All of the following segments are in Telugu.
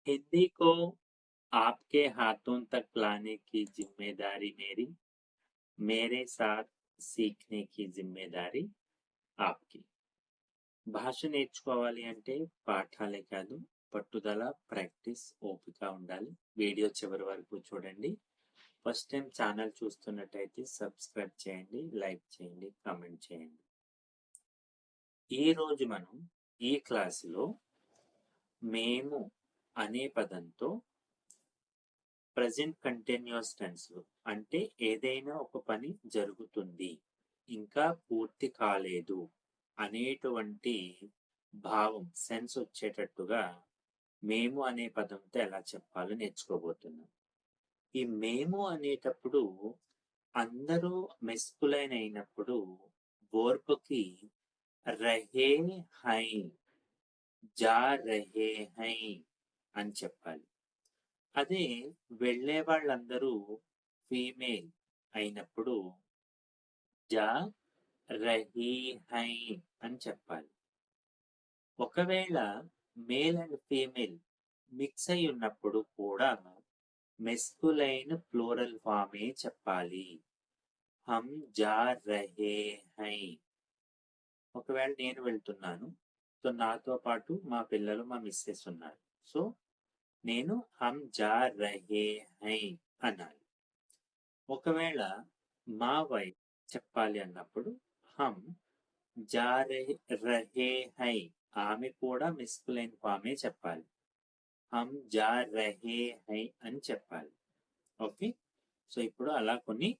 हिंदी को आपके हाथों तक लाने की ज़िम्मेदारी मेरी, मेरे साथ सीखने की జిమ్మేదారి आपकी. భాష నేర్చుకోవాలి అంటే పాఠాలే కాదు, పట్టుదల, ప్రాక్టీస్, ఓపిక ఉండాలి. వీడియో చివరి వరకు చూడండి. ఫస్ట్ టైం ఛానల్ చూస్తున్నట్టయితే సబ్స్క్రైబ్ చేయండి, లైక్ చేయండి, కామెంట్ చేయండి. ఈరోజు మనం ఈ క్లాసులో మేము అనే పదంతో ప్రెజెంట్ కంటిన్యూస్ టెన్స్‌లో అంటే ఏదైనా ఒక పని జరుగుతుంది, ఇంకా పూర్తి కాలేదు అనేటువంటి భావం సెన్స్ వచ్చేటట్టుగా మేము అనే పదంతో ఎలా చెప్పాలో నేర్చుకోబోతున్నాం. ఈ మేము అనేటప్పుడు అందరూ మెస్కులైన్ అయినప్పుడు వర్బ్‌కి రహే హై, జా రహే హై అని చెప్పాలి. అదే వెళ్ళే వాళ్ళందరూ ఫీమేల్ అయినప్పుడు జా రహీ హై అని చెప్పాలి. ఒకవేళ మేల్ అండ్ ఫీమేల్ మిక్స్ అయి ఉన్నప్పుడు కూడా మెస్కులైన్ ప్లూరల్ ఫామే చెప్పాలి. హమ్ జా రహే హై. ఒకవేళ నేను వెళ్తున్నాను, సో నాతో పాటు మా పిల్లలు, మా మిస్సెస్ ఉన్నారు. సో నేను హమ్ జా రహే హై అనాలి. ఒకవేళ మా వైఫ్ చెప్పాలి అన్నప్పుడు హమ్ జా రహే హై, ఆమె కూడా మెస్కులైన్ ఫామే చెప్పాలి. హమ్ జా రహే హై అని చెప్పాలి. ఓకే, సో ఇప్పుడు అలా కొన్ని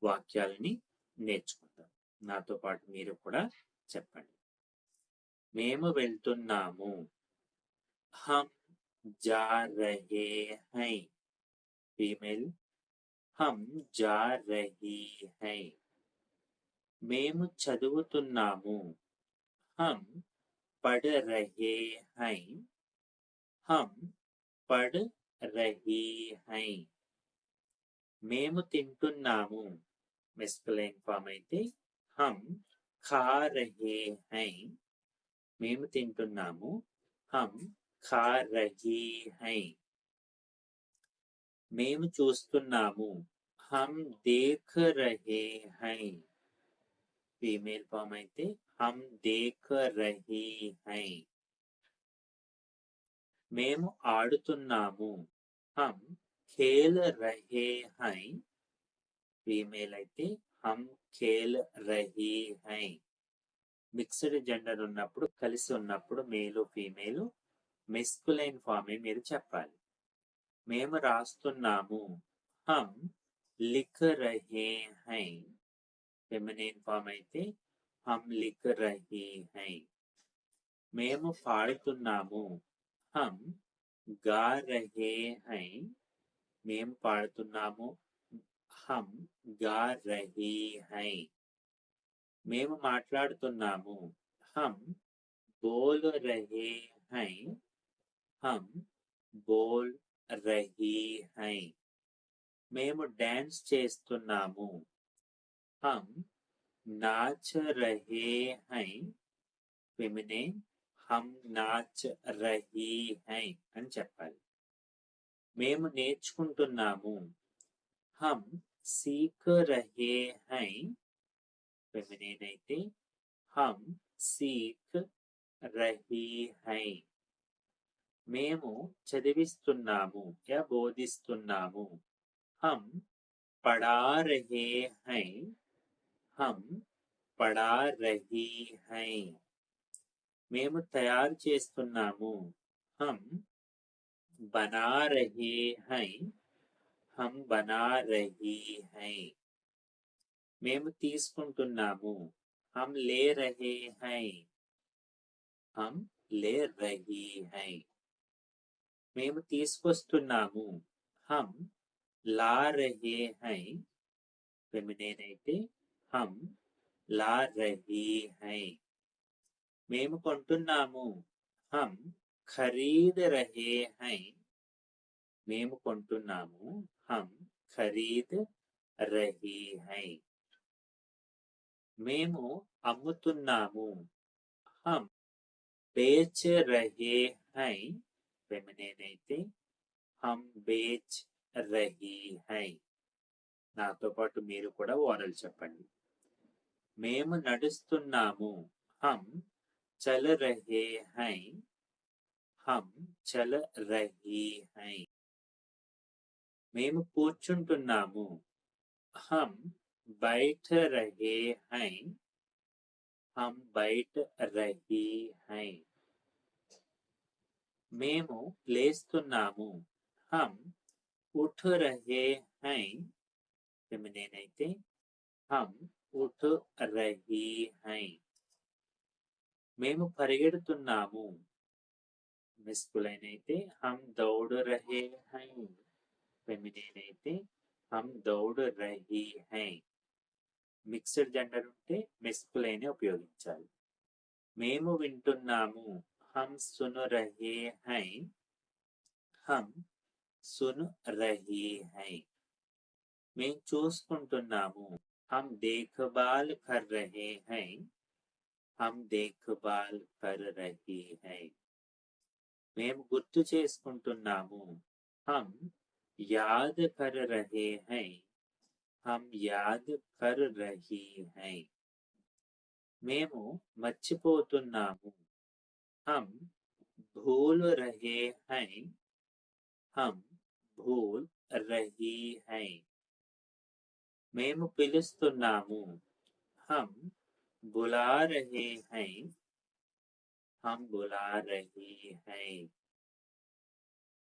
వాక్యాలని నేర్చుకుందాం. నాతో పాటు మీరు కూడా చెప్పండి. మేము వెళ్తున్నాము. హమ్ जा रहे हैं. फीमेल हम जा रही हैं. మేము చదువుతున్నాము. हम पढ़ रहे हैं. हम पढ़ रही हैं. మేము తింటున్నాము. మెస్కులైన్ ఫామ్ అయితే हम खा रहे हैं. మేము తింటున్నాము. हम खा रही हैं. మేము చూస్తున్నాము. हम देख रहे हैं. ఫీమేల్ ఫామ్ అయితే हम देख रही हैं. మేము ఆడుతున్నాము. हम खेल रहे हैं. ఫీమేల్ అయితే हम खेल रही हैं. మిక్స్డ్ జెండర్ ఉన్నప్పుడు, కలిసి ఉన్నప్పుడు మేలు ఫీమేలు మెస్కులైన్ ఫామే మీరు చెప్పాలి. మేము రాస్తున్నాము. हम लिख रहे हैं. ఫెమినిన్ ఫామ్ అయితే हम लिख रही हैं. మేము పాడుతున్నాము. हम गा रहे हैं. మేము పాడుతున్నాము. हम गा रही हैं. మేము మాట్లాడుతున్నాము. हम बोल रहे हैं. हम बोल रही हैं. మేము డాన్స్ చేస్తున్నాము. हम नाच रहे हैं. ఫెమినిన్ हम नाच रही हैं అని చెప్పాలి. మేము నేర్చుకుంటున్నాము. हम सीख रहे हैं. ఫెమినిన్ అయితే हम सीख रही हैं. మేము చదివిస్తున్నాము या బోధిస్తున్నాము. हम पढ़ा रहे हैं. हम पढ़ा रही हैं. మేము తయారు చేస్తున్నాము. हम बना रहे हैं. हम बना रही हैं. మేము తీసుకుంటున్నాము. हम ले रहे हैं. हम ले रही हैं. మేము తీసుకొస్తున్నాము. हम ला रहे हैं. ఫెమినిన్ అయితే हम ला रही हैं. మేము కొంటున్నాము. हम खरीद रहे हैं. మేము కొంటున్నాము. हम खरीद रही हैं. మేము అమ్ముతున్నాము. हम बेच रहे हैं. ఫెమినైన్ అయితే హమ్ బేచ్ రహీ హై. నాతో పాటు మీరు కూడా ఓరల్ చెప్పండి. మేము నడుస్తున్నాము, హమ్ చల్ రహే హై. హమ్ చల్ రహీ హై. మేము కూర్చుంటున్నాము, హమ్ బైఠ రహే హై. హమ్ బైఠ రహీ హై. మేము లేస్తున్నాము, హమ్ ఉఠ్ రహే హై. ఫెమినైన్ అయితే హమ్ ఉఠ్ రహీ హై. మేము పరిగెడుతున్నాము, మెస్కులైన్ అయితే హమ్ దౌడ్ రహే హై. ఫెమినైన్ అయితే హమ్ దౌడ్ రహీ హై. మిక్స్డ్ జెండర్ ఉంటే మెస్కులైన్ ఉపయోగించాలి. మేము వింటున్నాము, హమ్ సున్ రహే హై. హమ్ సున్ రహీ హై. మేము చూసుకుంటున్నాము, హమ్ దేఖ్భాల్ కర్ రహే హై. హమ్ దేఖ్భాల్ కర్ రహీ హై. మేము గుర్తు చేసుకుంటున్నాము, హమ్ యాద్ కర్ రహే హై. హమ్ యాద్ కర్ రహీ హై. మేము మర్చిపోతున్నాము, హమ్ భూల్ రహే హై. హమ్ భూల్ రహీ హై. మేము పిలుస్తున్నాము, హమ్ బులా రహే హై. హమ్ బులా రహీ హై.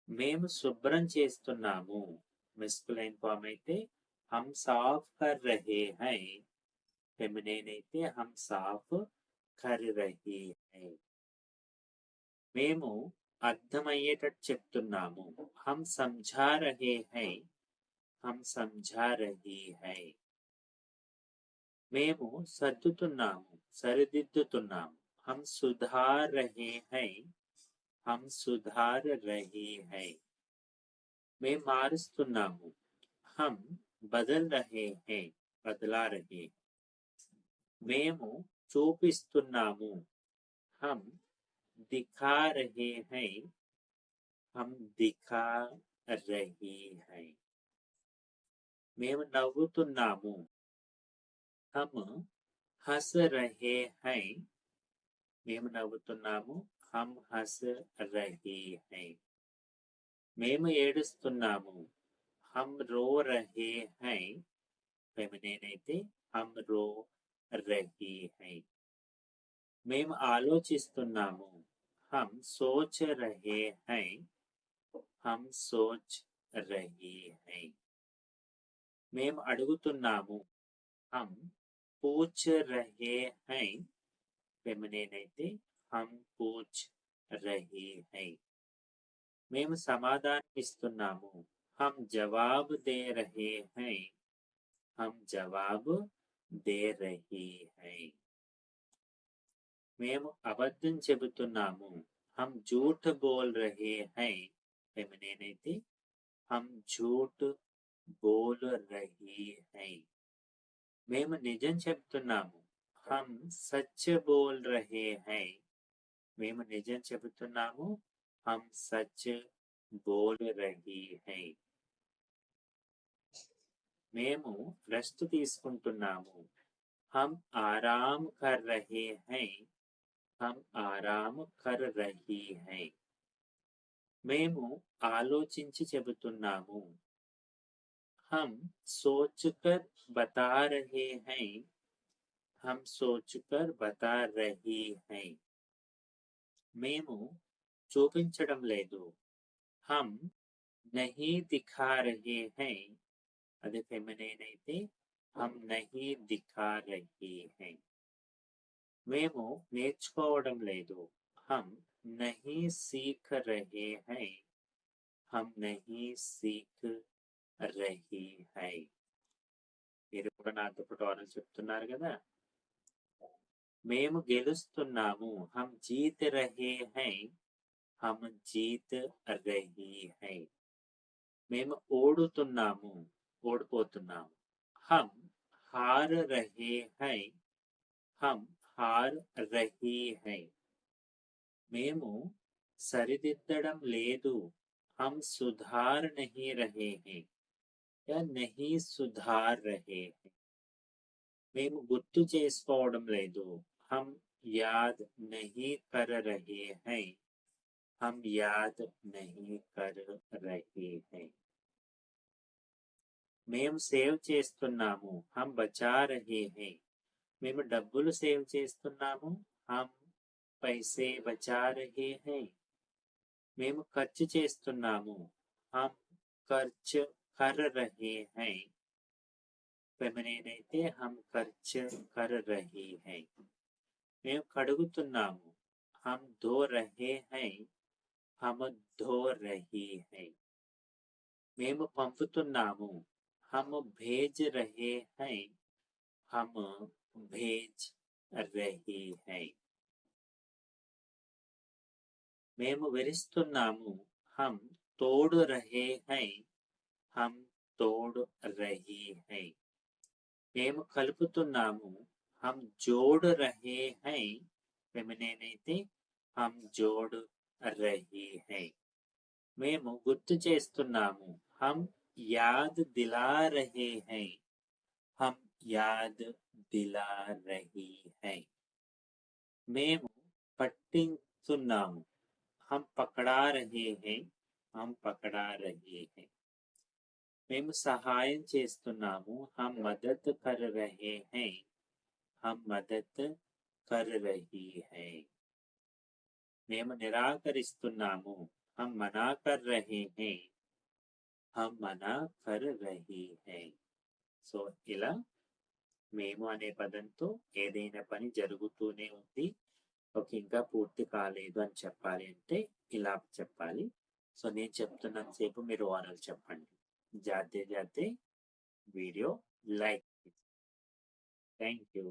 మేము శుభ్రం చేస్తున్నాము, మెస్కులైన్ ఫామ్ అయితే హమ్ సాఫ్ కర్ రహే హై. ఫెమినైన్ అయితే హమ్ సాఫ్ కర్ రహీ హై. మేము అర్థమయ్యేటట్టు చెప్తున్నాము, హమ్ సమఝా రహే హై. హమ్ సమఝా రహీ హై. మేము సర్దుతున్నాము, సరిదిద్దుతున్నాము, హమ్ సుధార్ రహే హై. హమ్ సుధార్ రహీ హై. మేము మారుస్తున్నాము, హమ్ బదల్ రహే హై. బదలా రహే. మేము చూపిస్తున్నాము, హమ్ దిఖా రహే హై. హమ్ దిఖా రహీ హై. మేము నవ్వుతున్నాము, హమ్ హస్ రహే హై. మేము నవ్వుతున్నాము, హమ్ హస్ రహీ హై. మేము ఏడుస్తున్నాము, హమ్ రో రహే హై. ఫెమినైన్ అయితే హమ్ రో రహీ హై. మేము ఆలోచిస్తున్నాము, హమ్ సోచ్ రహే హై. హమ్ సోచ్ రహీ హై. మేము అడుగుతున్నాము, హమ్ పూచ్ రహే హై. ఫెమినైన్ అయితే హమ్ పూచ్ రహీ హై. మేము సమాధానం ఇస్తున్నాము, హమ్ జవాబ్ దే రహే హై. హమ్ జవాబ్ దే రహీ హై. మేము అబద్ధం చెబుతున్నాము, హమ్ జూఠ్ బోల్ రహే హై. ఫెమినైన్ అయితే హమ్ జూఠ్ బోల్ రహీ హై. మేము నిజం చెప్తున్నాము, హమ్ సచ్ బోల్ రహే హై. మేము నిజం చెబుతున్నాము, హమ్ సచ్ బోల్ రహీ హై. మేము రెస్ట్ తీసుకుంటున్నాము, హమ్ ఆరామ్ కర్ రహే హై. హమ్ ఆరామ్ కర్ రహీ హై. మేము ఆలోచించి చెబుతున్నాము, హమ్ సోచ్ కర్ బతా రహే హై. హమ్ సోచ్ కర్ బతా రహీ హై. మేము చూపించడం లేదు, హమ్ నహీ దిఖా రహే హై. అది ఫెమినైన్ అయితే హమ్ నహీ దిఖా రహే హై. మేము నేర్చుకోవడం లేదు, హమ్ నహీ సీఖ్ రహే హై. హమ్ నహీ సీఖ్ రహీ హై. మీరు కూడా నాతో పాటు ఓరల్ చెప్తున్నారు కదా. మేము గెలుస్తున్నాము, హమ్ జీత్ రహే హై. హమ్ జీత్ రహీ హై. మేము ఓడుతున్నాము, ఓడిపోతున్నాము, హమ్ హార్ రహే హై. హమ్ హార్ రహీ హై. మేము సరిదిద్దడం లేదు, हम सुधार नहीं रहे हैं या नहीं सुधार रहे हैं. మేము గుర్తు చేసుకోవడం లేదు, हम याद नहीं कर रहे हैं, हम याद नहीं कर रहे हैं. మేము సేవ్ చేస్తున్నాము, हम बचा रहे हैं. మేము డబ్బులు సేవ్ చేస్తున్నాము, हम पैसे बचा रहे हैं. మేము ఖర్చు చేస్తున్నాము, हम खर्च कर रहे हैं. ఫెమినిన్ అయితే हम खर्च कर रहे हैं. మేము కడుగుతున్నాము, हम धो रहे हैं, हम धो रही हैं. మేము పంపుతున్నాము, हम भेज रहे हैं, हम भेज रही हैं. మేము విరుస్తున్నాము, हम तोड़ रहे हैं, हम तोड़ रही हैं. మేము కలుపుతున్నాము, हम जोड़ रहे हैं. ఫెమినిన్ అయితే हम जोड़ रही हैं. మేము గుర్తు చేస్తున్నాము, हम याद दिला रहे हैं, हम याद दिला रही हैं. మేము పట్టిస్తున్నాము, हम पकड़ा रहे हैं, हम पकड़ा रहे हैं. మేము సహాయం చేస్తున్నాము, हम मदद कर रहे हैं, हम मदद कर रही हैं. మేము నిరాకరిస్తున్నాము, हम मना कर रहे हैं, हम मना कर रही हैं. సో ఇలా మేము అనే పదంతో ఏదైనా పని జరుగుతూనే ఉంది, ఓకే, ఇంకా పూర్తి కాలేదు అని చెప్పాలి అంటే ఇలా చెప్పాలి. సో నేను చెప్తున్నంత సేపు మీరు ఓరల్ చెప్పండి. జాతే జాతే వీడియో లైక్. Thank you.